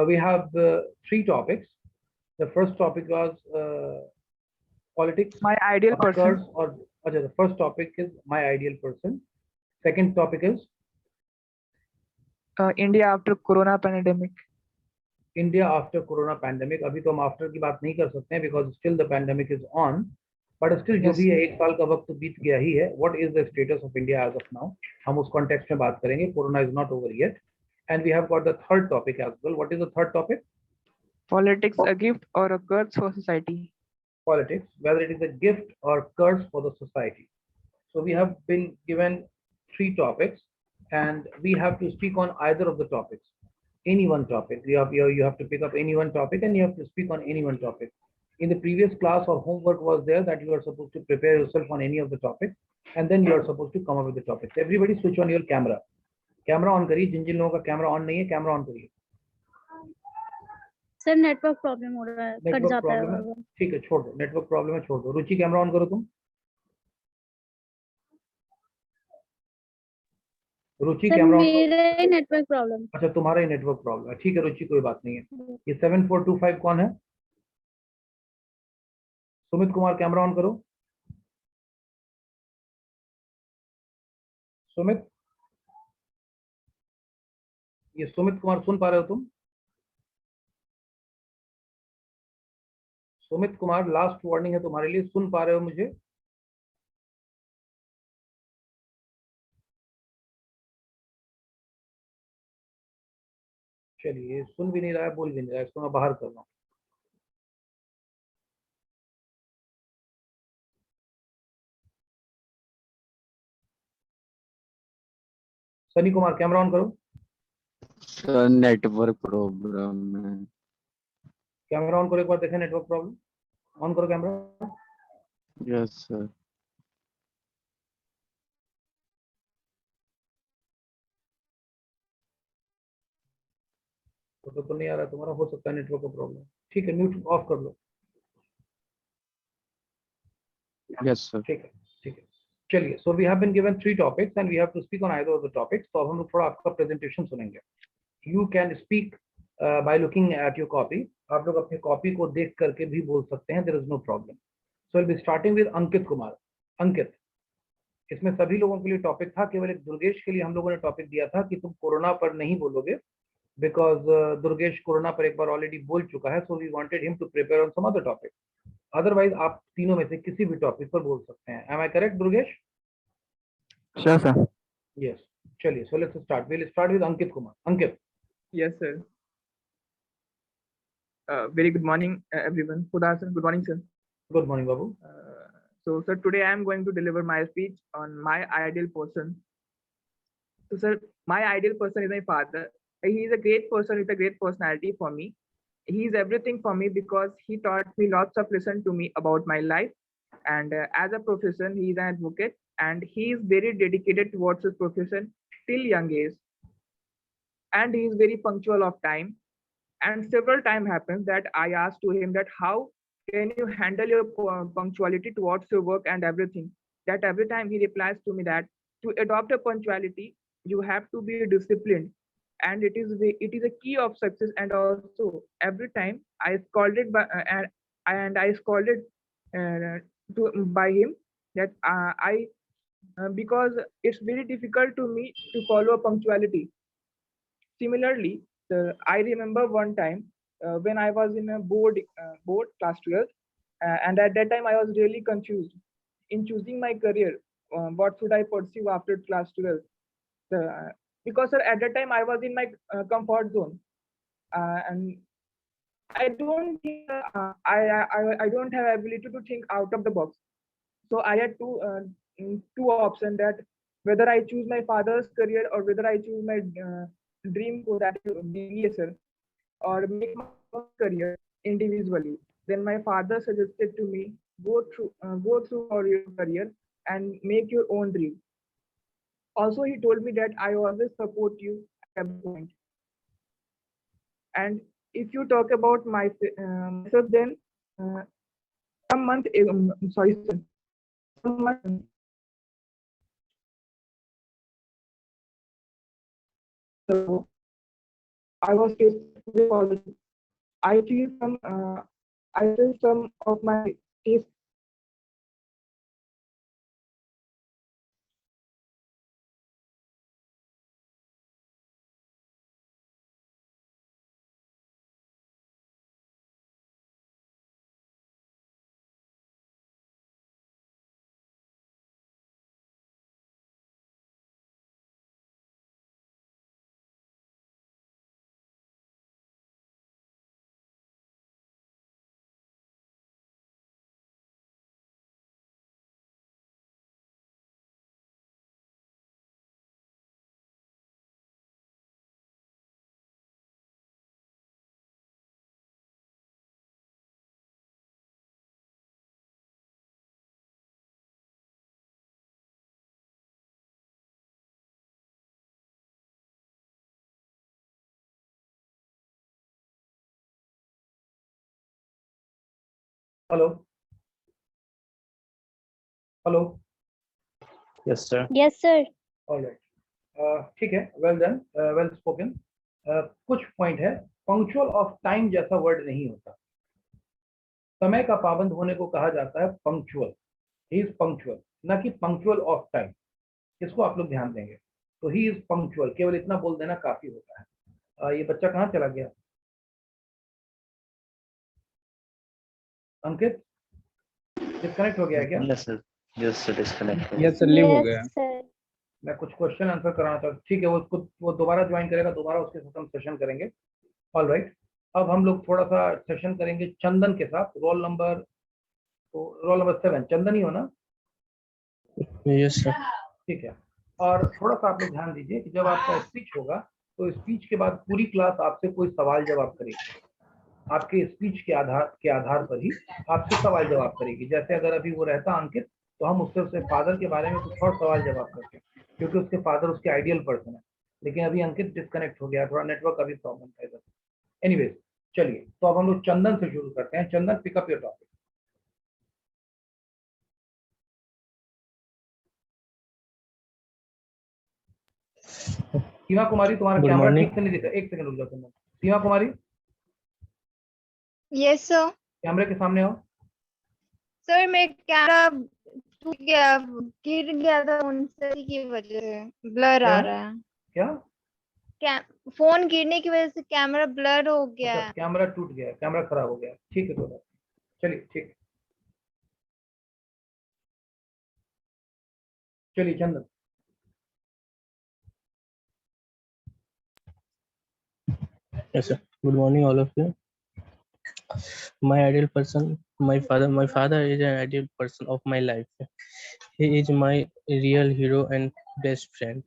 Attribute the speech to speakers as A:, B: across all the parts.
A: We have three topics. The first topic was politics
B: My ideal
A: occurs,
B: person.
A: or okay, the first topic is my ideal person. Second topic is
B: India after Corona pandemic.
A: India after Corona pandemic. अभी तो हम after की बात नहीं कर सकते हैं because still the pandemic is on. But still जो
B: Yes.
A: भी है, एक साल का वक्त तो बीत गया ही है. What is the status of India as of now? हम उस कॉन्टेक्स्ट में बात करेंगे. Corona is not over yet. And we have got the third topic as well. What is the third topic?
B: Politics, a gift or a curse for society.
A: Politics, whether it is a gift or curse for the society. So we have been given three topics, and we have to speak on either of the topics. Any one topic. You have to pick up any one topic, and you have to speak on any one topic. In the previous class, or homework was there that you are supposed to prepare yourself on any of the topics, and then you are supposed to come up with the topics. Everybody switch on your camera. Camera on करिए. जिन जिन लोगों का camera on नहीं है, camera on करिए.
C: Sir network problem हो रहा है, cut
A: network
C: जाता है
A: प्रॉब्लम
C: बार
A: है.
C: बार।
A: ठीक है, छोड़ दो. नेटवर्क प्रॉब्लम है, छोड़ दो. रुचि, कैमरा ऑन करो तुम. रुचि,
C: सर
A: कैमरा ऑन.
C: मेरा ही नेटवर्क प्रॉब्लम।
A: अच्छा, तुम्हारा ही नेटवर्क प्रॉब्लम है. ठीक है रुचि, कोई बात नहीं है. ये 7425 कौन है? सुमित कुमार, कैमरा ऑन करो. सुमित, ये सुमित कुमार सुन पा रहे हो तुम? सुमित कुमार, लास्ट वार्निंग है तुम्हारे लिए. सुन पा रहे हो मुझे? चलिए, सुन भी नहीं रहा है, बोल भी नहीं रहा है. इसको मैं बाहर कर रहा हूँ. सनी कुमार, कैमरा ऑन करो.
D: सर नेटवर्क प्रॉब्लम है.
A: कैमरा ऑन करो, एक बार देखें. Network problem. ऑन करो कैमरा.
D: Yes sir.
A: तो नहीं आ रहा तुम्हारा. हो सकता है नेटवर्क का प्रॉब्लम. ठीक है, म्यूट ऑफ कर लो.
D: Yes sir.
A: ठीक है, ठीक है. चलिए, so we have been given three topics and we have to speak on either of the topics. तो अब हम लोग थोड़ा आपका प्रेजेंटेशन सुनेंगे. You can speak by looking at your copy. आप लोग अपनी कॉपी को देख करके भी बोल सकते हैं. There is no problem. So will be starting with Ankit Kumar. Ankit, इसमें सभी लोगों के लिए टॉपिक था. केवल एक दुर्गेश के लिए हम लोगों ने टॉपिक दिया था कि तुम कोरोना पर नहीं बोलोगे, बिकॉज दुर्गेश कोरोना पर एक बार ऑलरेडी बोल चुका है. So we wanted him to prepare on some other topic. Otherwise आप तीनों में से किसी भी टॉपिक पर बोल सकते हैं. Am I correct Durgesh?
B: Sure, sir.
A: Yes. चलिए, so let's start. Will start with Ankit Kumar. Ankit.
B: Yes, sir. Very good morning, everyone. Good afternoon. Good morning, sir.
A: Good morning Babu.
B: So, sir, today I am going to deliver my speech on my ideal person. So, sir, my ideal person is my father. He is a great person with a great personality for me. He is everything for me because he taught me lots of lessons to me about my life. And as a profession, he is an advocate and he is very dedicated towards his profession till young age. And he is very punctual of time. And several time happens that I asked to him that how can you handle your punctuality towards your work and everything. That every time he replies to me that to adopt a punctuality, you have to be disciplined, and it is a key of success. And also every time I scolded and I scolded by him that I because it's very difficult to me to follow punctuality. Similarly, I remember one time when I was in a board class 12, and at that time I was really confused in choosing my career. What should I pursue after class 12? Because sir, at that time I was in my comfort zone, and I don't think I don't have ability to think out of the box. So I had two options that whether I choose my father's career or whether I choose my dream course that is BBSL or make my own career individually. Then my father suggested to me go through for your career and make your own dream. Also, he told me that I always support you at every point. And if you talk about myself, then uh, some month sorry, sir, some month so I was tasting today already. I feel some of my taste.
A: Hello hello
E: Yes, sir.
C: Yes, sir.
A: Alright, ठीक है, well done, well spoken. कुछ point है, punctual of time जैसा word नहीं होता। समय का पाबंद होने को कहा जाता है पंक्चुअल, ही इज पंक्चुअल, ना कि पंक्चुअल ऑफ टाइम। इसको आप लोग ध्यान देंगे। तो ही इज पंक्चुअल, केवल इतना बोल देना काफी होता है। ये बच्चा कहाँ चला गया? अंकित डिस्कनेक्ट हो गया है क्या?
E: Yes, sir. Yes, sir. Disconnected.
F: Yes sir leave हो गया।
C: Yes, sir.
A: मैं कुछ क्वेश्चन आंसर कराना था, ठीक है, वो दोबारा ज्वाइन करेगा, दोबारा उसके साथ हम सेशन करेंगे। ऑलराइट, अब हम लोग थोड़ा सा सेशन करेंगे चंदन के साथ। रोल नंबर 7 चंदन ही हो ना?
F: Yes sir.
A: ठीक है। और थोड़ा सा आप लोग ध्यान दीजिए कि जब आपका स्पीच होगा तो स्पीच के बाद पूरी क्लास आपसे कोई सवाल जवाब करेगी। आपके स्पीच के आधार पर ही आपसे सवाल जवाब करेगी। जैसे अगर अभी वो रहता अंकित, तो हम उससे फादर के बारे में कुछ और सवाल जवाब करते हैं, क्योंकि उसके फादर उसके आइडियल पर्सन है। लेकिन अभी अंकित डिस्कनेक्ट हो गया, थोड़ा नेटवर्क का भी प्रॉब्लम था इधर। एनीवेज, चलिए, तो अब हम लोग चंदन से शुरू करते हैं। चंदन, पिकअप योर टॉपिक। सीमा कुमारी, तुम्हारा
F: Good
A: कैमरा
F: morning.
A: ठीक से नहीं दिख रहा, एक सेकंड रुक जाओ चंदन। सीमा कुमारी,
G: यस सर।
A: कैमरे के सामने आओ।
G: सर मैं कैमरा टूट गया, गिर गया था उनसे की वजह से ब्लर आ
A: क्या?
G: रहा है।
A: क्या?
G: फोन गिरने की वजह से कैमरा ब्लर हो गया
A: अच्छा,
G: है।
A: कैमरा टूट गया, कैमरा खराब हो गया, ठीक है, तो चलिए, ठीक है। चलिए चंदन।
F: Yes sir. Good morning all of you. My ideal person, my father is an ideal person of my life. He is my real hero and best friend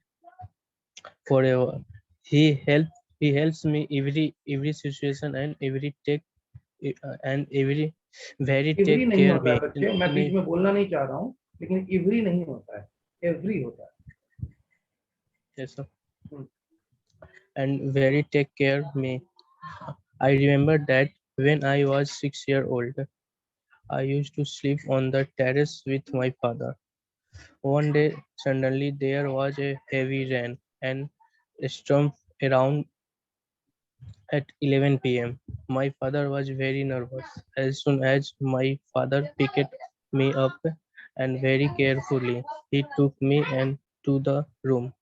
F: forever. He helps me every situation and every very
A: every
F: take
A: नहीं
F: care
A: होता
F: me
A: है बच्चे, मैं बीच में बोलना नहीं चाह रहा हूँ, लेकिन इवरी नहीं होता है, एवरी होता है।
F: Yes sir.
A: Hmm.
F: And very take care me. I remember that when I was 6 years old, I used to sleep on the terrace with my father. One day, suddenly there was a heavy rain and a storm around at 11 p.m. My father was very nervous. As soon as my father picked me up and very carefully, he took me and to the room.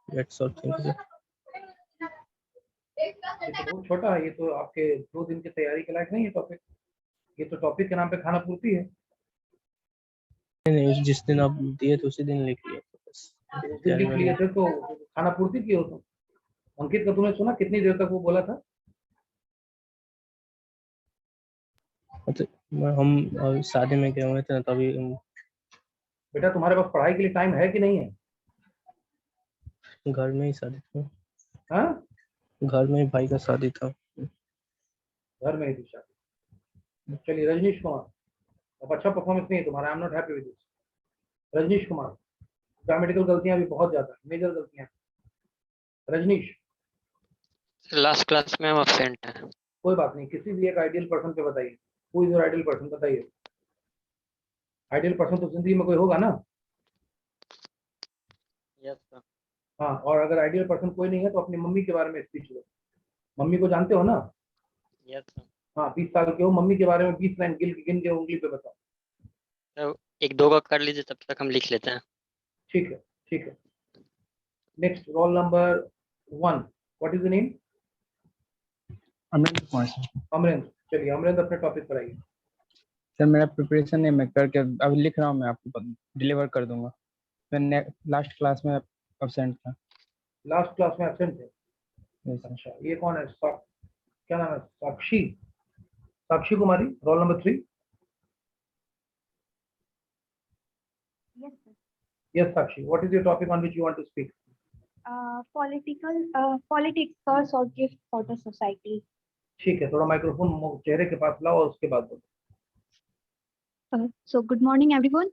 F: That's all. Thank you.
A: ये तो बहुत छोटा है, ये तो आपके 2 दिन की तैयारी के लायक नहीं है टॉपिक। ये तो टॉपिक के नाम पे खाना पूर्ति है।
F: नहीं, जिस दिन आप दिए थे उसी दिन लिख लिया बस।
A: उस दिन लिख लिए थे तो खाना पूर्ति की हो तुम। अंकित का तुमने सुना कितनी देर तक वो बोला था?
F: हम शादी में गए हुए थे ना, तभी
A: बेटा, तुम्हारे पास पढ़ाई के लिए टाइम है कि नहीं है?
F: घर में ही शादी था।
A: हाँ,
F: घर में ही भाई का शादी था।
A: घर में ही थी शादी। चलिए रजनीश कुमार, अब अच्छा परफॉर्मेंस नहीं है तुम्हारा, I am not happy with this. Rajnish Kumar, grammatical गलतियां भी बहुत ज्यादा, मेजर गलतियां। रजनीश,
H: लास्ट क्लास में हम absent हैं।
A: कोई बात नहीं, किसी भी एक आइडियल पर्सन पे बताइए। Who is your ideal person, बताइए। आइडियल पर्सन तो जिंदगी में कोई होगा ना?
H: Yes sir.
A: हाँ, और अगर आइडियल पर्सन कोई नहीं है तो अपनी मम्मी के बारे में स्पीच लो। मम्मी को जानते हो ना?
H: Yes sir.
A: हाँ, 20 साल के हो, मम्मी के बारे में 20 लाइन गिन के उंगली पे बताओ।
H: तो एक दो का कर लीजिए, तब तक हम लिख लेते हैं।
A: ठीक है, ठीक है। Next, roll number 1, what is the name?
I: Amarendra Kumar sir.
A: Amarendra, चलिए अमरेंद्र अपने टॉपिक पर आइए।
I: सर मेरा प्रिपरेशन है, मैं करके अभी लिख रहा हूँ, मैं आपको डिलीवर कर दूंगा। मैं लास्ट क्लास में अब्सेंट था।
A: लास्ट क्लास में एब्सेंट थे?
I: Yes sir.
A: अच्छा, ये कौन है? क्या नाम है? साक्षी, साक्षी कुमारी, roll number 3।
C: Yes, sir.
A: Yes, Sakshi, what is your topic on which you want to speak?
C: Politics curse or gift for the society.
A: ठीक है, थोड़ा माइक्रोफोन चेहरे के पास लाओ और उसके बाद बोलो।
C: So good morning, everyone.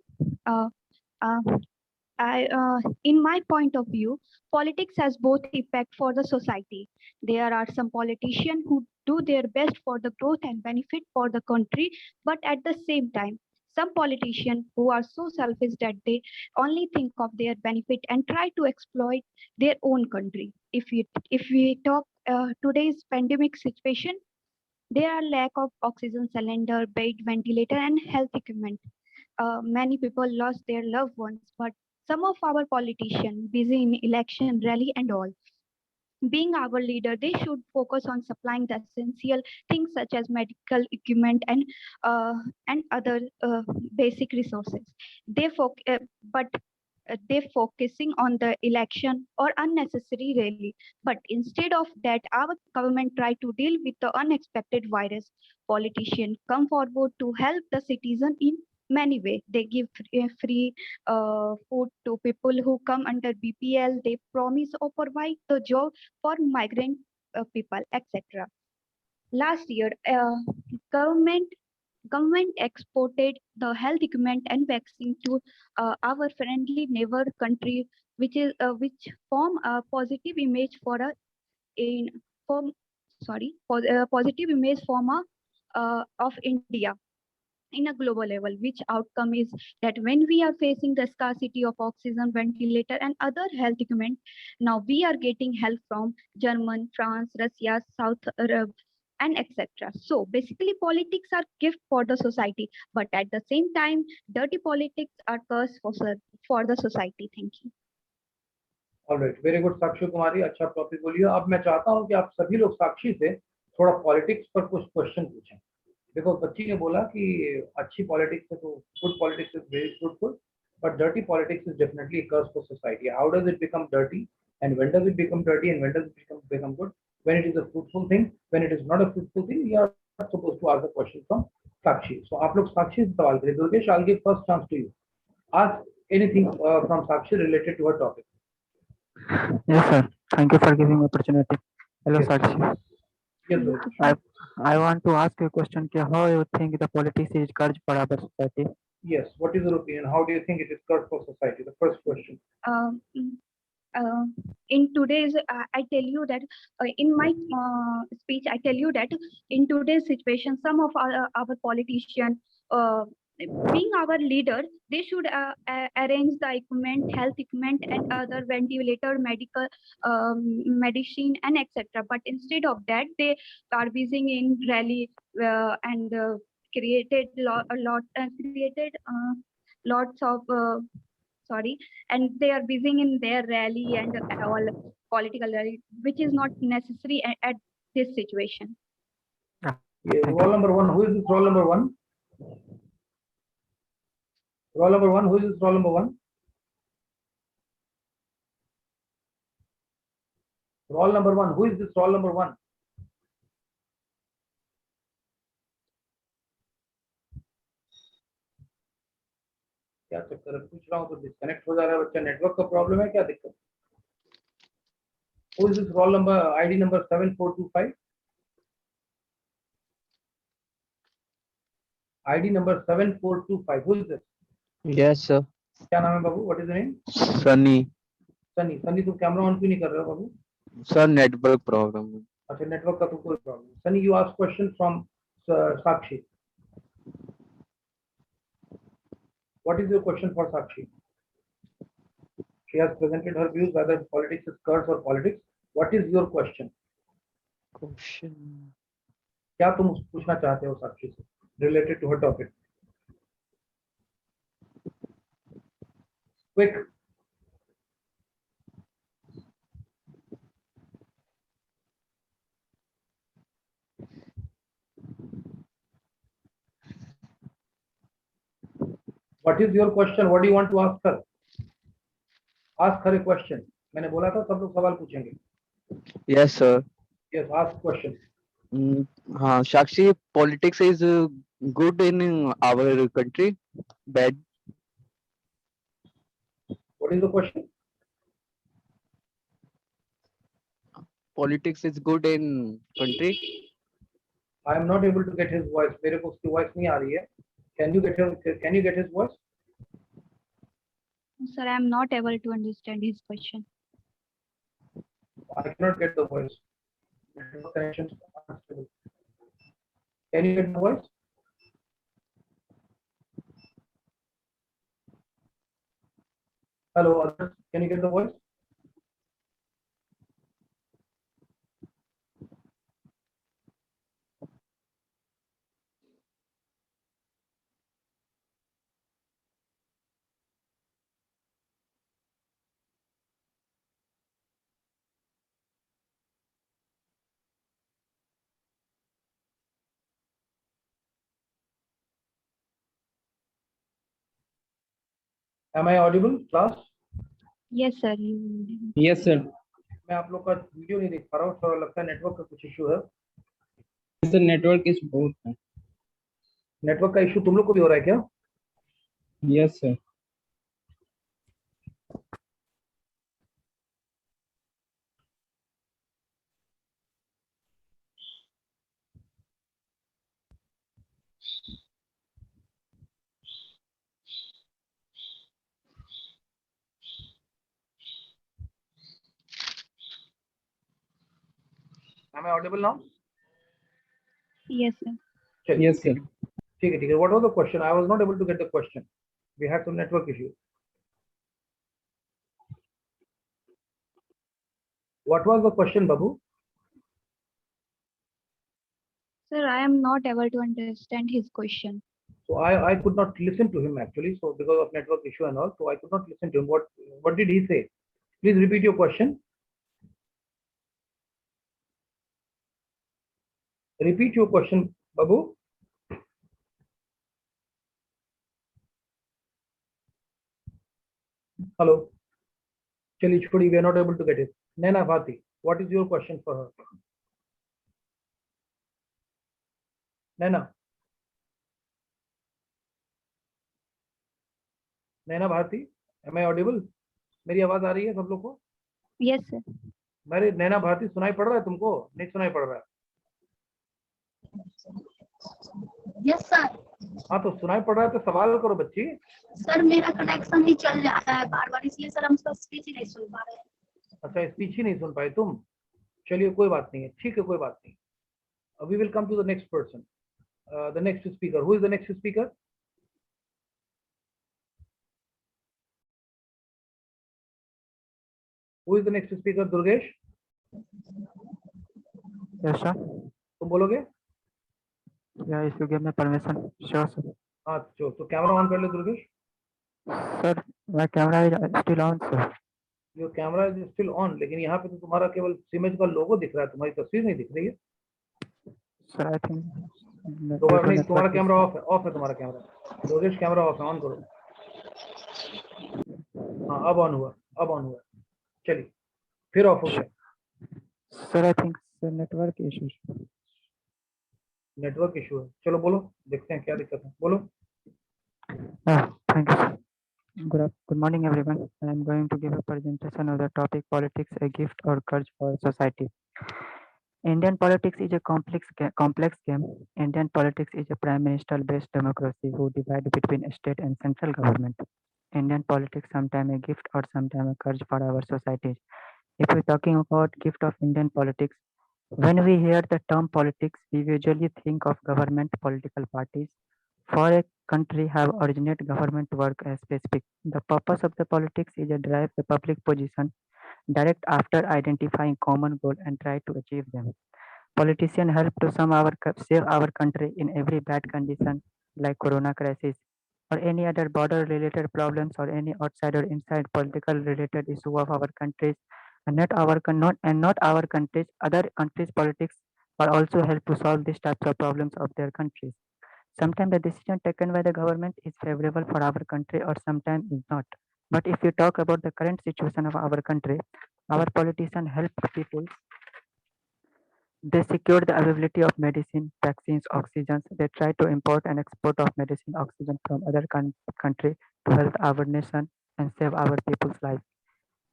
C: In my point of view, politics has both effect for the society. There are some politicians who do their best for the growth and benefit for the country, but at the same time, some politicians who are so selfish that they only think of their benefit and try to exploit their own country. If we talk today's pandemic situation, there are lack of oxygen cylinder, bed, ventilator, and health equipment. Many people lost their loved ones, but some of our politicians busy in election rally and all. Being our leader, they should focus on supplying the essential things such as medical equipment and other basic resources. But they focusing on the election or unnecessary rally. But instead of that, our government try to deal with the unexpected virus. Politicians come forward to help the citizen in many ways. They give free food to people who come under BPL. They promise or provide the job for migrant people, etc. Last year, government exported the health equipment and vaccine to our friendly neighbor country, which form a positive image for a in form positive image form of India in a global level, which outcome is that when we are facing the scarcity of oxygen, ventilator, and other health equipment, now we are getting help from German, France, Russia, South Arab, and etc. So basically, politics are gift for the society, but at the same time, dirty politics are curse for the society. Thank you.
A: Alright, very good Sakshi Kumari, अच्छा topic बोलिए। अब मैं चाहता हूं कि आप सभी लोग साक्षी से थोड़ा पॉलिटिक्स पर कुछ क्वेश्चन पूछें। देखो, बच्ची ने बोला कि अच्छी पॉलिटिक्स है तो good politics is very fruitful, but dirty politics is definitely curse for society. How does it become dirty and when does it become dirty and when does it become good? When it is a fruitful thing, when it is not a fruitful thing, you are supposed to ask the question from Sakshi. So आप लोग साक्षी से सवाल करें। Durgesh, I will give first chance to you. Ask anything from Sakshi related to her topic.
I: Yes sir, thank you for giving me opportunity. Hello
A: Yes.
I: Sakshi.
A: Yes, sir.
I: I want to ask you a question. How you think the politics is curse for our society?
A: Yes. What is your opinion? How do you think it is good for society? The first question.
C: In today's, I tell you that in my speech, I tell you that in today's situation, some of our politicians, being our leader, they should arrange the equipment, health equipment, and other ventilator, medical medicine, and etc. But instead of that, they are busy in rally and created lots of and they are busy in their rally and all political rally, which is not necessary at this situation.
A: Yeah, roll number 1. Who is this roll number 1? Roll number 1. Who is this roll number 1? Roll number 1. Who is this roll number 1? क्या चक्कर है? पूछ रहा हूँ तो disconnect हो जा रहा है बच्चा। नेटवर्क का प्रॉब्लम है क्या? दिक्कत? Who is this roll number ID number 7425? ID number 7425. Who is this?
D: Yes sir.
A: क्या नाम है बाबू? What is the name?
D: Sunny.
A: Sunny. Sunny, तुम कैमरा ऑन क्यों नहीं कर रहे हो बाबू?
D: Sir, network problem.
A: अच्छा, नेटवर्क का तो कोई problem. Sunny, you ask question from Sakshi. What is your question for Sakshi? She has presented her views whether politics is curse or politics. What is your question?
D: Question.
A: क्या तुम पूछना चाहते हो साक्षी से related to her topic? Quick. What is your question? What do you want to ask her? Ask her a question. मैंने बोला था सब लोग सवाल पूछेंगे.
D: Yes, sir.
A: Yes, ask question.
D: हाँ, Sakshi, politics is good in our country, bad.
A: What is the question?
D: Politics is good in country.
A: I am not able to get his voice. मेरे को उसकी voice नहीं आ रही है. Can you get his voice?
C: Sir, I am not able to understand his question.
A: I cannot get the voice. Network connection is unstable. Can you get the voice? Hello, others. Can you get the voice? Am I audible, class?
C: Yes, sir. You.
I: Yes, sir.
A: मैं आप लोग का video नहीं देख पा रहा हूँ, थोड़ा लगता है नेटवर्क का कुछ इशू है.
I: Sir, network is बहुत है.
A: नेटवर्क का इशू तुम लोग को भी हो रहा है क्या?
I: Yes, sir.
A: Am I audible now?
C: Yes, sir.
A: चलिए,
I: Yes, sir.
A: ठीक है. What was the question? I was not able to get the question. We had some network issue. What was the question, Babu?
C: Sir, I am not able to understand his question.
A: So I could not listen to him actually. So because of network issue and all, so I could not listen to him. What did he say? Please repeat your question. Repeat your question, Babu. Hello. Chali chhodi, we are not able to get it. Naina Bhati, what is your question for her? Naina. Naina Bharti, am I audible? मेरी आवाज आ रही है सब लोग को?
C: Yes, sir.
A: मेरे नैना भारती सुनाई पड़ रहा है तुमको? नहीं सुनाई पड़ रहा है?
J: Yes sir.
A: हाँ तो सुनाई पड़ रहा है तो सवाल करो बच्ची.
J: सर मेरा कनेक्शन ही चल जाता है बार बार, इसलिए सर हम उसका स्पीच ही नहीं सुन पा रहे हैं.
A: अच्छा, स्पीच ही नहीं सुन पाए तुम? चलिए कोई बात नहीं है, ठीक है, कोई बात नहीं. We will come to the next person, the next speaker. Who is the next speaker? Who is the next speaker? Durgesh?
K: Yes, sir.
A: तुम बोलोगे?
K: Yeah, if you give me permission. Sure, sir.
A: हाँ तो camera on कर ले Durgesh.
K: Sir, my camera is still on, sir.
A: Your camera is still on, लेकिन यहाँ पे तो तुम्हारा केवल इमेज का लोगो दिख रहा है, तुम्हारी तस्वीर नहीं दिख रही है.
K: Sir, I think.
A: दोबारा नहीं, तुम्हारा कैमरा ऑफ है तुम्हारा कैमरा. दुर्गेश कैमरा ऑफ है, ऑन करो. हाँ अब ऑन हुआ. चलिए फिर ऑफ हो गया.
K: Sir, I think sir, network issues.
A: Network issue है. चलो बोलो, देखते हैं क्या दिक्कत है. बोलो.
K: Thank you, sir. Good morning, everyone. I am going to give a presentation of the topic politics, a gift or curse for society. Indian politics is a complex game. Indian politics is a prime minister-based democracy who divide between state and central government. Indian politics sometimes a gift or sometimes a curse for our societies. If we're talking about gift of Indian politics, when we hear the term politics, we usually think of government, political parties, For a country have originate government work as specific. The purpose of the politics is to drive the public position direct after identifying common goal and try to achieve them. Politicians help to save our country in every bad condition like corona crisis or any other border related problems or any outside or inside political related issue of our countries and not our countries other countries politics are also help to solve these types of problems of their countries. Sometimes the decision taken by the government is favorable for our country or sometimes is not. But if you talk about the current situation of our country, our politicians help people. They secure the availability of medicine, vaccines, oxygen. They try to import and export of medicine, oxygen from other country to help our nation and save our people's life.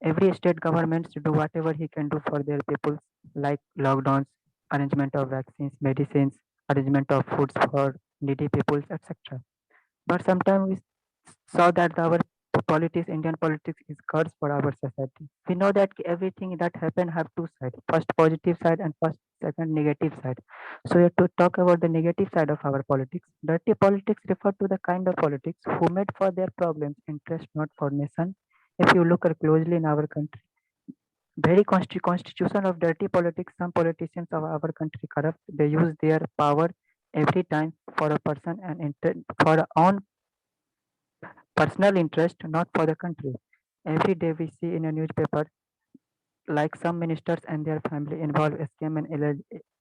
K: Every state governments do whatever he can do for their people, like lockdowns, arrangement of vaccines, medicines, arrangement of foods for needy peoples, etc. But sometimes we saw that our politics, Indian politics is curse for our society. We know that everything that happen have two sides, first positive side and first second negative side. So we have to talk about the negative side of our politics. Dirty politics refer to the kind of politics who made for their problems interest, not for nation. If you look closely in our country, very constitution of dirty politics, some politicians of our country corrupt. They use their power every time for a person and for own personal interest, not for the country. Every day we see in a newspaper like some ministers and their family involved scam and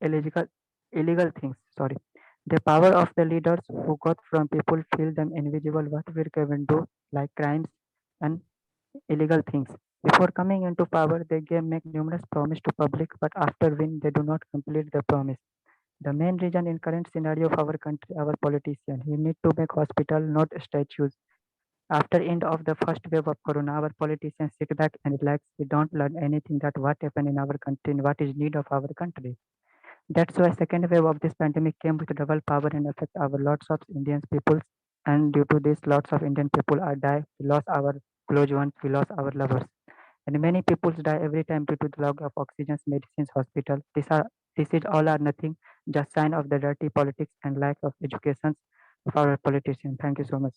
K: illegal illegal things. Sorry. The power of the leaders who got from people feel them invisible what we can do like crimes and illegal things. Before coming into power, they make numerous promise to public, but after win, they do not complete the promise. The main reason in current scenario of our country, our politicians, we need to make hospital, not statues. After end of the first wave of corona, our politicians sit back and relax. We don't learn anything that what happened in our country and what is need of our country. That's why second wave of this pandemic came with double power and affect our lots of Indian peoples. And due to this, lots of Indian people are die. We lost our close ones, we lost our lovers. And many people die every time due to the lack of oxygen, medicines, hospital. This is all or nothing, just sign of the dirty politics and lack of education of our politicians. Thank you so much.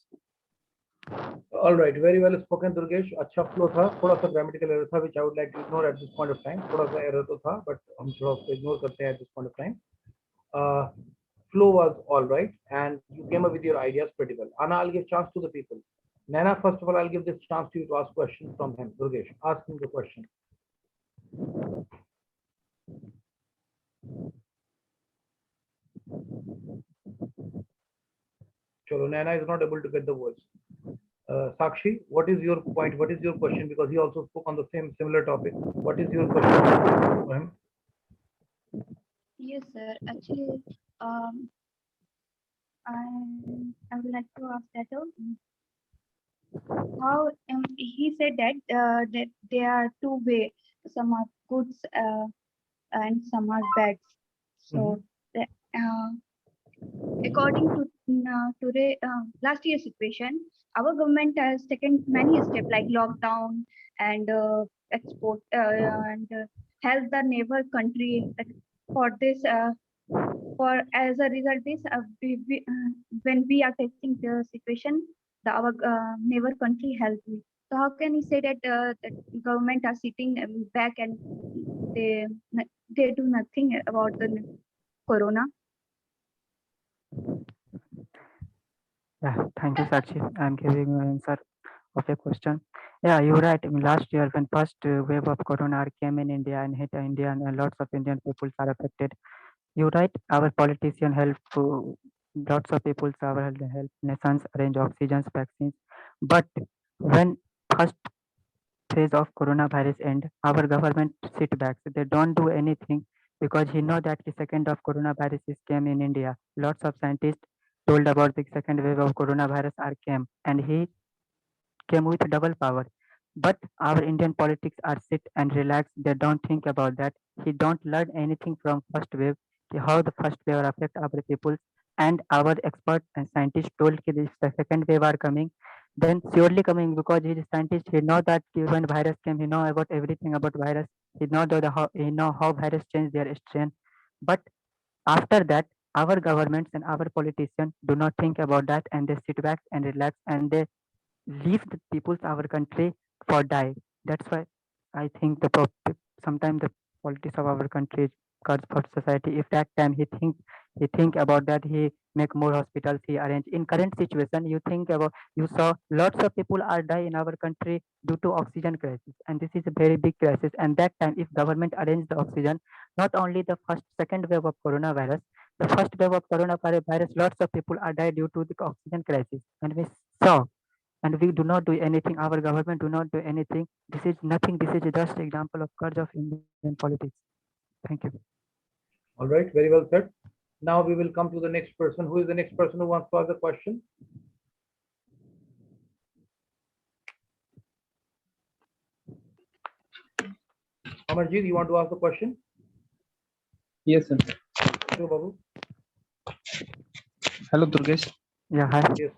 A: All right, very well spoken, Durgesh. अच्छा flow था, थोड़ा सा grammatical error था, which I would like to ignore at this point of time. थोड़ा सा error तो था, but हम थोड़ा उसको ignore करते हैं at this point of time. Flow was all right, and you came up with your ideas pretty well. Anna, I'll give chance to the people. Nana, first of all, I'll give this chance to you to ask questions from him. Durgesh, ask him the question. Chalo, Nana is not able to get the voice. Sakshi, what is your point? What is your question? Because he also spoke on the similar topic. What is your question for him?
C: Yes, sir. Actually, I would like to ask that how he said that that there are two ways. Some are goods and some are bads. So, according to today last year's situation, our government has taken many steps like lockdown and export and help the neighbor country for this for as a result this when we are facing the situation our neighbor country help me. So how can he say that the government are sitting back and they do nothing about the corona?
K: Yeah, thank you, Sakshi. I'm giving an answer of your question. Yeah, you're right. I mean, last year, when first wave of corona came in India and hit India, and lots of Indian people are affected. You're right. Our politician help lots of people, our help nations arrange oxygen, vaccines. But when first phase of coronavirus end, our government sit back. They don't do anything because he know that the second of coronavirus is came in India. Lots of scientists told about the second wave of coronavirus are came, and he came with double power. But our Indian politics are sit and relax. They don't think about that. He don't learn anything from first wave. How the first wave affect our people, and our experts and scientists told that this the second wave are coming. Then surely coming because he is a scientist. He know that when virus came, he know about everything about virus. He know how virus change their strain. But after that, our governments and our politicians do not think about that, and they sit back and relax, and they leave the people's our country for die. That's why I think sometimes the politics of our country is curse for society. If that time he think about that, he make more hospitals, he arrange. In current situation, you saw lots of people are die in our country due to oxygen crisis, and this is a very big crisis. And that time, if government arrange the oxygen, not only the second wave of coronavirus, the first wave of coronavirus, lots of people are died due to the oxygen crisis, and we saw, and we do not do anything. Our government do not do anything. This is nothing. This is just example of curse of Indian politics. Thank you.
A: All right, very well said. Now we will come to the next person. Who is the next person who wants to ask a question? Amarjeet, you want to ask the question?
I: Yes, sir.
A: Hello, Babu.
I: Hello, Durgesh.
K: Yeah, hi.
A: Yes.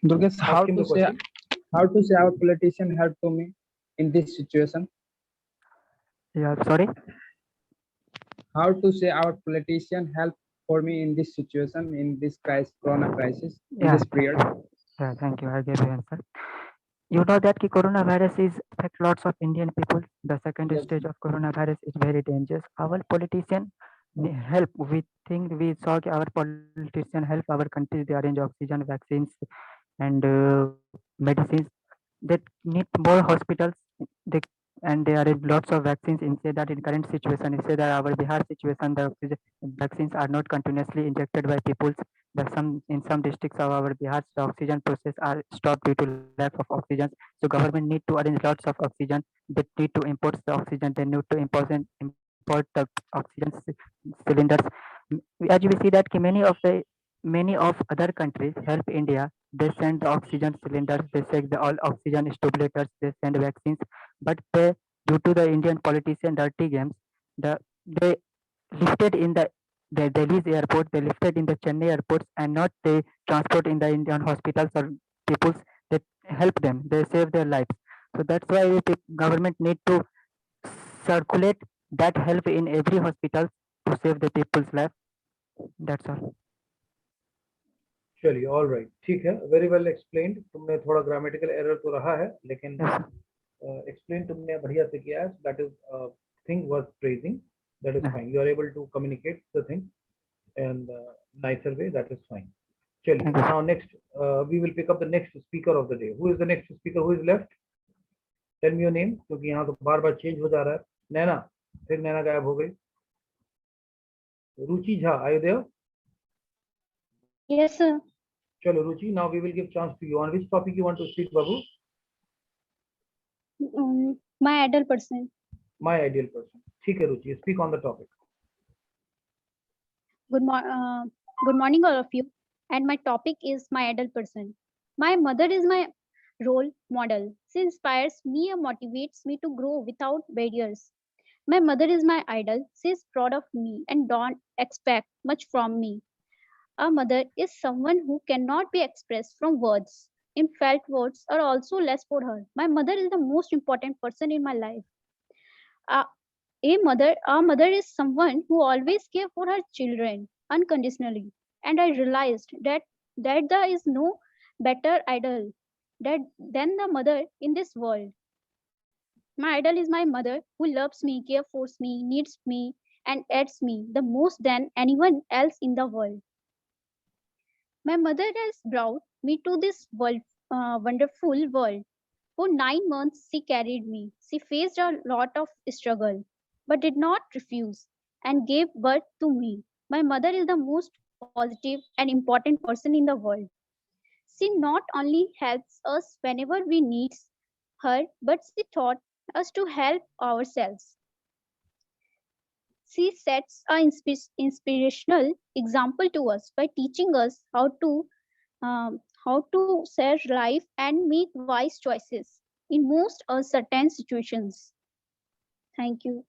I: Durgesh,
A: Ask him the question.
I: how to say our politician help to me in this situation?
K: Yeah, sorry.
I: How to say our politician help for me in this situation, in this corona crisis, in
K: Yeah,
I: this period?
K: yeah, thank you. I gave you answer. You know that coronavirus is affect lots of Indian people. The second
I: Yes.
K: stage of coronavirus is very dangerous. Our politician help. We think we saw our politician help our countries. They arrange oxygen, vaccines, and medicines. They need more hospitals. They and they arrange lots of vaccines. Instead that in current situation, instead that our Bihar situation, the vaccines are not continuously injected by people. In some districts of our Bihar, the oxygen process are stopped due to lack of oxygen. So government need to arrange lots of oxygen. They need to import the oxygen. They need to import the oxygen cylinders. As we see that many of other countries help India. They send the oxygen cylinders. They send the all oxygen stabilizers. They send vaccines. But due to the Indian politician dirty games, they lifted in the Delhi's airport, they lifted in the Chennai airports, and not they transport in the Indian hospitals or peoples that help them. They save their lives. So that's why the government need to circulate that help in every hospital to save the people's life. That's all.
A: चलिए, all right, ठीक है, very well explained. तुमने थोड़ा grammatical error तो रहा है, लेकिन explain तुमने बढ़िया से किया है. That is thing worth praising. That is fine. You are able to communicate the thing in nicer way. That is fine. चलिए, now next we will pick up the next speaker of the day. Who is the next speaker? Who is left? Tell me your name, क्योंकि यहाँ तो बार-बार change हो जा रहा है. नैना, फिर नैना गायब हो गई. रुचि Jha, are you there?
J: Yes, sir.
A: चलो रुचि, now we will give chance to you. On which topic you want to speak, Babu?
J: My ideal person.
A: My ideal person. ठीक है रुचि, speak on the topic.
J: Good morning, all of you. And my topic is my ideal person. My mother is my role model. She inspires me and motivates me to grow without barriers. My mother is my idol. She is proud of me and don't expect much from me. A mother is someone who cannot be expressed from words. In felt words are also less for her. My mother is the most important person in my life. A mother is someone who always cares for her children unconditionally. And I realized that there is no better idol than the mother in this world. My idol is my mother who loves me, cares for me, needs me, and aids me the most than anyone else in the world. My mother has brought me to this wonderful world. For 9 months, she carried me. She faced a lot of struggle, but did not refuse and gave birth to me. My mother is the most positive and important person in the world. She not only helps us whenever we need her, but she taught us to help ourselves. She sets an inspirational example to us by teaching us how to share life and make wise choices in most uncertain situations. Thank you.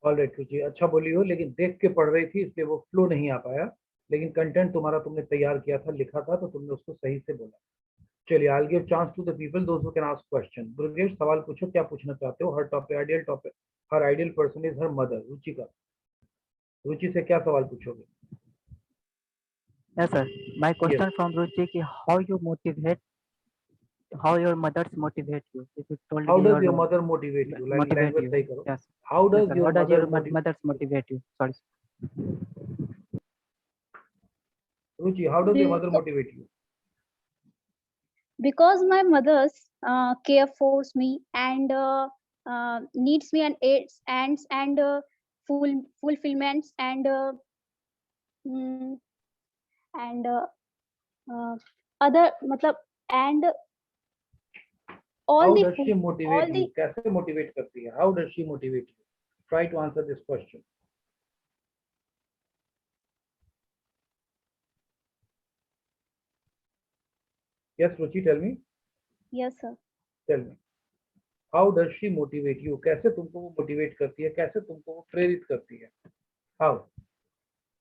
A: All right रुचि, अच्छा बोली हो, लेकिन देख के पढ़ रही थी इसलिए वो फ्लो नहीं आ पाया, लेकिन कंटेंट तुमने तैयार किया था, लिखा था, तो तुमने उसको सही से बोला. चलिए, I'll give chance to the people those who can ask question. Durgesh, सवाल पूछो, क्या पूछना चाहते हो? her ideal person is her mother. Ruchika, रुचि से क्या सवाल पूछोगे?
K: Yes, sir. My
A: Yes.
K: question from Ruchi ki how your mothers motivate you? If you told
A: How
K: me
A: does your mother motivate you?
K: motivate
A: Language
K: you?
A: सही करो.
K: Yes.
A: How
K: Yes,
A: does
K: sir.
A: your
K: How does
A: mother
K: your mothers motivate you? Sorry.
A: Ruchi, how does your mother
J: Because-
A: motivate you?
J: Because my mother's care for me and needs me and aids and fulfillments and mm, and other matlab and all
A: How
J: the
A: does she
J: all
A: motivate
J: the
A: you? कैसे motivate करती है? How does she motivate you? Try to answer this question. Yes, Ruchi, tell me.
J: yes sir.
A: Tell me. How does she motivate you? कैसे तुमको वो motivate करती है? कैसे तुमको वो प्रेरित करती है? How?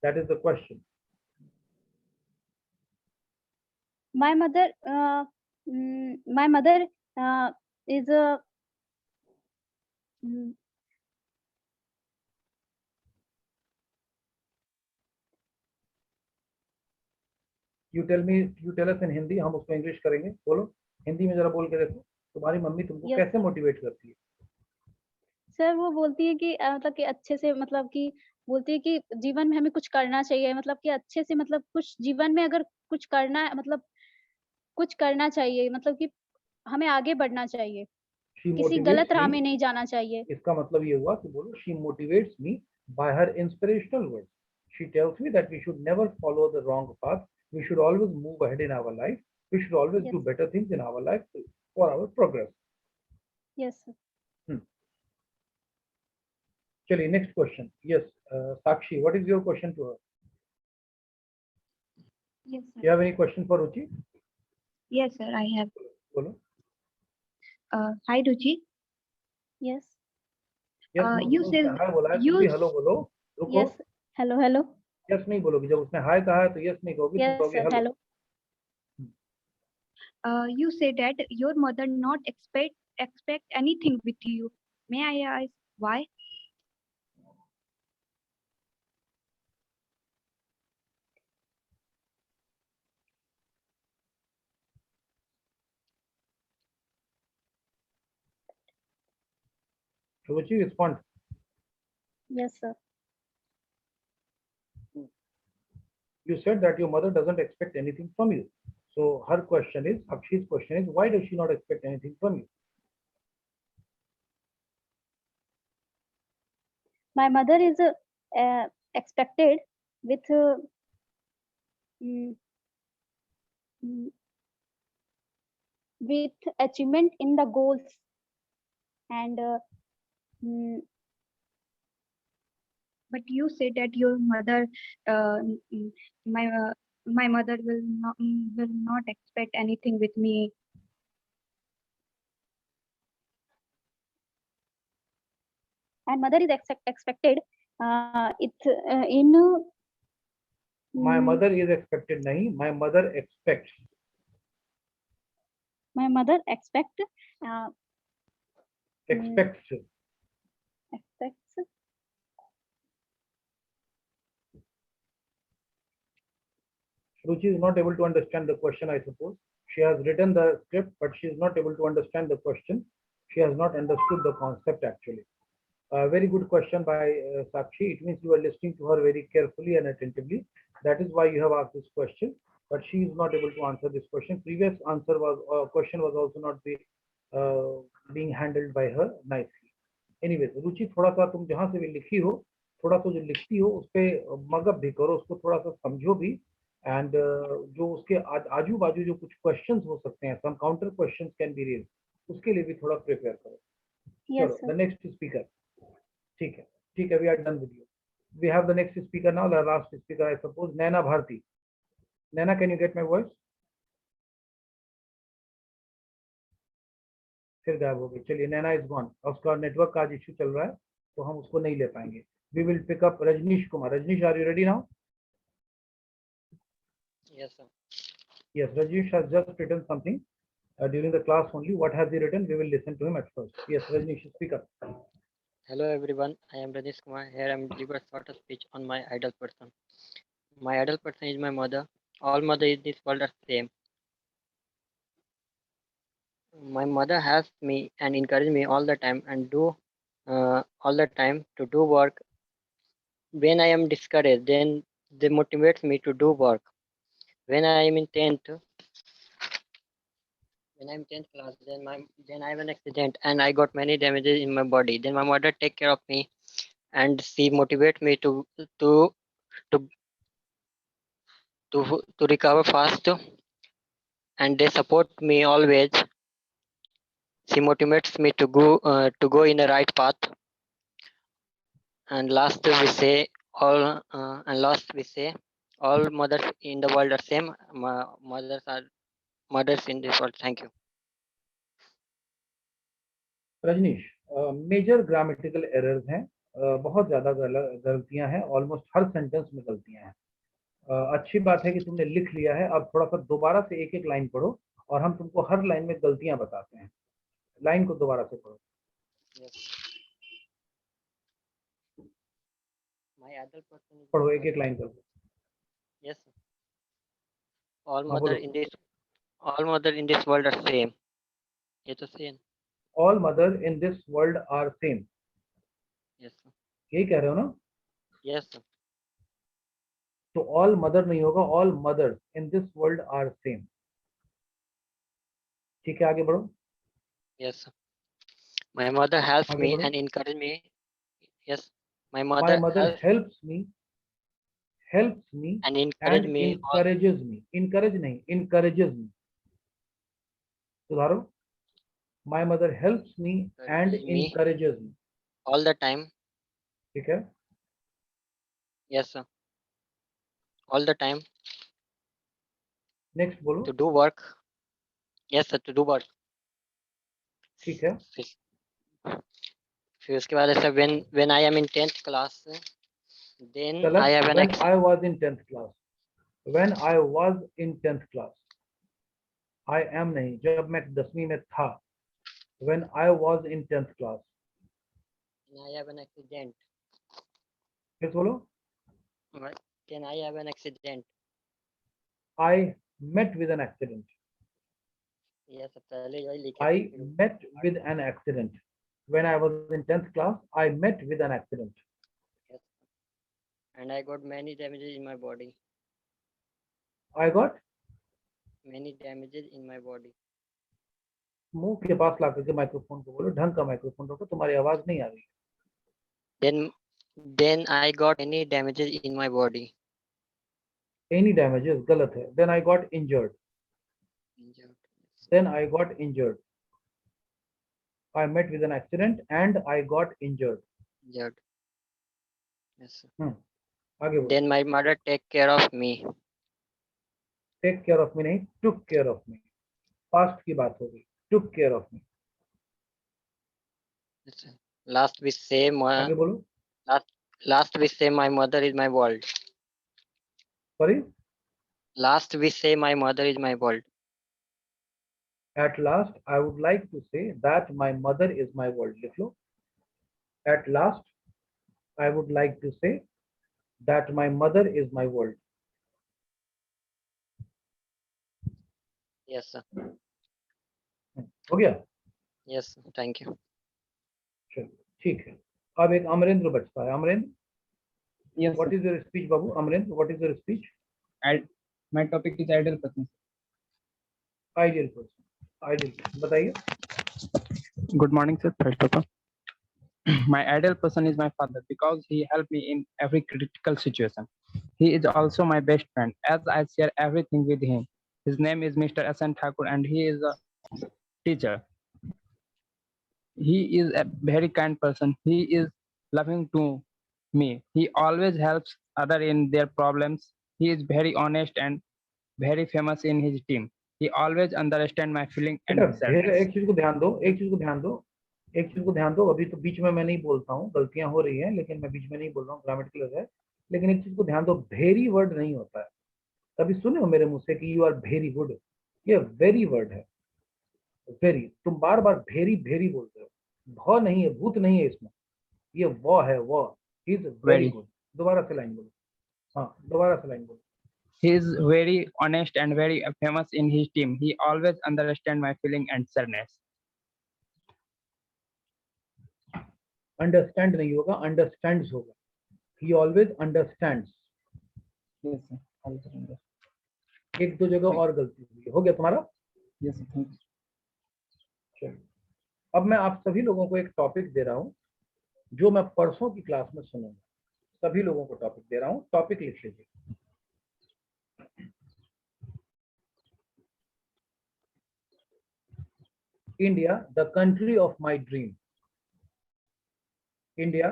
A: That is the question.
J: My mother is a mm,
A: You tell us in Hindi, हम उसको English करेंगे. बोलो, हिंदी में जरा बोल के देखो. तुम्हारी मम्मी तुमको
J: Yes.
A: कैसे मोटिवेट करती है?
J: सर वो बोलती है कि मतलब कि अच्छे से मतलब कि बोलती है कि जीवन में हमें कुछ करना चाहिए मतलब कि अच्छे से मतलब कुछ जीवन में अगर कुछ करना मतलब कुछ करना चाहिए मतलब कि हमें आगे बढ़ना चाहिए
A: She
J: किसी
A: motivates
J: गलत राह
A: me.
J: में नहीं जाना चाहिए
A: इसका मतलब ये हुआ कि बोलो, she motivates me by her inspirational words. She tells me that we should never follow the wrong path. We should always move ahead in our life. We should always do
J: Yes.
A: better things in our life for our progress.
J: Yes sir
A: चलिए, next question. Yes, Sakshi, what is your question to her?
C: Yes,
A: You have any question for Ruchi?
C: Yes, sir. I have.
A: बोलो.
C: Hi, Ruchi.
J: Yes
A: Yes, no,
C: you
A: उसने
C: said
A: hi बोला है, तुम
C: you
A: भी hello बोलो. रुको.
J: Yes hello hello
A: Yes नहीं बोलोगी. जब उसने hi कहा है तो yes नहीं कहोगी, तुम
J: यस
A: कहोगे
J: sir
A: hello.
J: Hello
C: you said that your mother not expect anything with you. May I ask why?
A: Ruchi, respond.
J: Yes sir
A: You said that your mother doesn't expect anything from you. So her question is, Akshi's question is, why does she not expect anything from you?
J: my mother is expected with mm, mm, with achievement in the goals and mm,
C: But you said that your mother, my my mother will not expect anything with me.
J: and mother is expected in
A: My mother is expected nahi, my mother expects.
J: my mother expects
A: Expects. Ruchi is not able to understand the question, I suppose. She has written the script, but she is not able to understand the question. She has not understood the concept actually. Very good question by Sakshi. It means you are listening to her very carefully and attentively. That is why you have asked this question, but she is not able to answer this question. Previous answer was question was also not being handled by her nicely. Anyways, रुचि थोड़ा सा तुम जहां से भी लिखी हो, थोड़ा सा जो लिखती हो उस पे मगअप भी करो, उसको थोड़ा सा समझो भी, एंड जो उसके आजू बाजू जो कुछ क्वेश्चंस हो सकते हैं, some counter questions can be raised, उसके लिए भी थोड़ा प्रिपेयर करो.
J: yes
A: चलो, द नेक्स्ट स्पीकर. ठीक है, ठीक है, we are done with you. We have the next speaker now, the last speaker, I suppose, Naina Bharti. Naina, can you get my voice? फिर गायब हो गई. चलिए, नैना इज गॉन. उसका नेटवर्क का आज इश्यू चल रहा है तो हम उसको नहीं ले पाएंगे. We will pick up Rajnish Kumar. Rajnish, are you ready now?
H: Yes, sir.
A: Yes, Rajneesh has just written something. during the class only. What has he written? We will listen to him at first. Yes, Rajnish, speak up.
H: Hello everyone, I am Rajnish Kumar. Here I am deliver short speech on my ideal person. My ideal person is my mother. All mother in this world are same. My mother helps me and encourages me all the time and do all the time to do work. When I am discouraged, then they motivates me to do work. When I am in 10th, when I'm 10th class, then I have an accident and I got many damages in my body. Then my mother take care of me and she motivate me to to to recover fast, and they support me always. She motivates me to go in the right path. And last we say all mothers in the world are same. Mothers are mothers in this world. Thank you.
A: Rajnish, major grammatical errors हैं, बहुत ज्यादा गलतियां हैं, almost हर sentence में गलतियां हैं। अच्छी बात है कि तुमने लिख लिया है। अब थोड़ा सा दोबारा से एक एक लाइन पढ़ो और हम तुमको हर लाइन में गलतियां बताते हैं। लाइन को दोबारा से पढ़ो।
H: My ideal person is
A: पढ़ो, एक एक लाइन करो।
H: yes. All
A: हाँ,
H: mother
A: बोलो।
H: in this world are same. ये तो same.
A: All mother in this world are same.
H: Yes sir.
A: यही कह रहे हो ना?
H: Yes sir.
A: तो all mother नहीं होगा, all mothers in this world are same. ठीक है, आगे बढ़ो।
H: Yes sir. My mother helps
A: आगे
H: me
A: बढ़ो।
H: and encourages me. Yes. My
A: My
H: mother
A: mother helps me
H: and
A: and
H: encourages me.
A: encourages me. Encourage नहीं, encourages me. सुधारो। My mother helps me and
H: Encourages me.
A: encourages me.
H: All the time.
A: ठीक है।
H: Yes sir. All the time
A: next बोलो।
H: to do work. Yes sir, to do work.
A: ठीक है।
H: फिर उसके बाद ऐसा when I am in 10th class, then I
A: गलत।
H: have an
A: When I was in 10th class. When I was in 10th class. I am नहीं, जब मैं 10वीं में था। When I was in 10th class.
H: I have an accident.
A: फिर से बोलो।
H: Then I have an accident.
A: I met with an accident.
H: Yes sir, पहले यही लिखे
A: I
H: थे।
A: met with an accident. When I was in 10th class, I met with an accident.
H: Yes. And I got many damages in my body.
A: I got
H: Many damages in my body.
A: मुंह के पास ला करके microphone को बोलो, ढंग का microphone रखो, तुम्हारी आवाज नहीं आ रही।
H: Then I got any damages in my body.
A: Any damages गलत है। Then I got injured.
H: Injured.
A: Then I got injured. I met with an accident and I got injured.
H: Injured. Yes sir.
A: आगे बोलो।
H: Then my mother take care of me.
A: Take care of me नहीं, took care of me. Past की बात होगी। Took care of me.
H: Yes, sir. Last we say
A: आगे बोलो।
H: last we say my mother is my world.
A: Sorry?
H: Last we say my mother is my world.
A: At last, I would like to say that my mother is my world. लिख लो। At last, I would like to say that my mother is my world.
H: Yes sir.
A: हो गया?
H: Yes sir. Thank you.
A: चलो, ठीक है। अब एक अमरेंद्र बचता है। Amarendra,
I: Yes,
A: what
I: sir.
A: is your speech, Babu? Amarendra, what is your speech?
I: My topic is ideal person.
A: Ideal person. Ideal person. बताइए।
I: Good morning, sir. First of all, my ideal person is my father because he helped me in every critical situation. He is also my best friend as I share everything with him. His name is Mr. S.N. Thakur and he is a teacher. He is a very kind person. He is loving to me. He always helps other in their problems. He is very honest and very famous in his team. He always understand my feeling and
A: बेटा,
I: sadness.
A: एक चीज को ध्यान दो, एक चीज को ध्यान दो, एक चीज को ध्यान दो। अभी तो बीच में मैं नहीं बोलता हूँ, गलतियां हो रही हैं, लेकिन मैं बीच में नहीं बोल रहा हूँ, ग्रामेटिकल है। लेकिन एक चीज को ध्यान दो, भेरी वर्ड नहीं होता है। कभी सुने हो मेरे मुंह से कि यू आर वेरी गुड? ये वेरी वर्ड है। वेरी, तुम बार बार भेरी भेरी बोलते हो, भ नहीं है, भूत नहीं है इसमें, ये व है, व। He is very
I: Very.
A: Good. दोबारा से लाइन बोलो। हाँ, दोबारा से लाइन बोलो।
I: He is very honest and very famous in his team. He always understands my feeling and sadness.
A: Understand नहीं होगा, अंडरस्टैंड्स होगा। ही always understands.
I: Yes, sir. I'll surrender.
A: एक दो जगह और गलती हुई, हो गया तुम्हारा?
I: Yes, sir. Thank you.
A: चलो, अब मैं आप सभी लोगों को एक टॉपिक दे रहा हूं जो मैं परसों की क्लास में सुनूंगा। सभी लोगों को टॉपिक दे रहा हूं, टॉपिक लिख लीजिए। India the country of my dream. India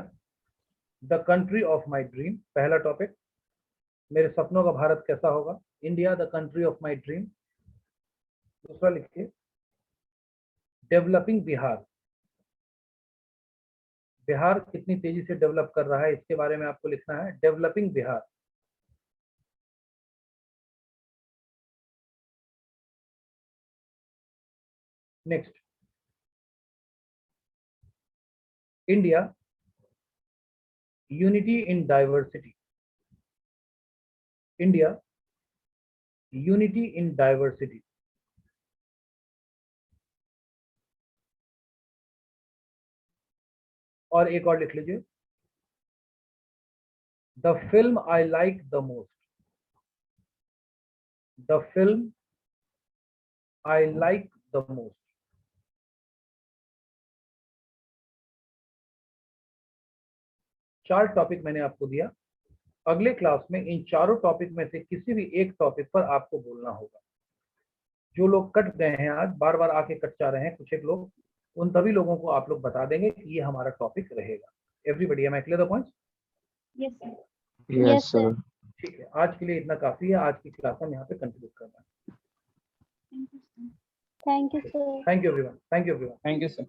A: the country of my dream, पहला टॉपिक। मेरे सपनों का भारत कैसा होगा? India the country of my dream. दूसरा लिखिए, डेवलपिंग बिहार। बिहार कितनी तेजी से डेवलप कर रहा है, इसके बारे में आपको लिखना है, developing Bihar. Next, India unity in diversity. India unity in diversity. और एक और लिख लीजिए, the film I like the most. The film I like the most. चार टॉपिक मैंने आपको दिया। अगले क्लास में इन चारों टॉपिक में से किसी भी एक टॉपिक पर आपको बोलना होगा। जो लोग कट गए हैं आज, बार बार आके कट जा रहे हैं कुछ एक लोग, उन सभी लोगों को आप लोग बता देंगे कि ये हमारा टॉपिक रहेगा। Everybody, am I clear the points?
J: Yes, sir.
D: Yes, sir.
A: ठीक है, आज के लिए इतना काफी है। आज की क्लास हम यहाँ पे कंटिन्यू करना है।
J: Thank you, sir.
A: Thank you everyone, thank you everyone.
I: Thank you, sir.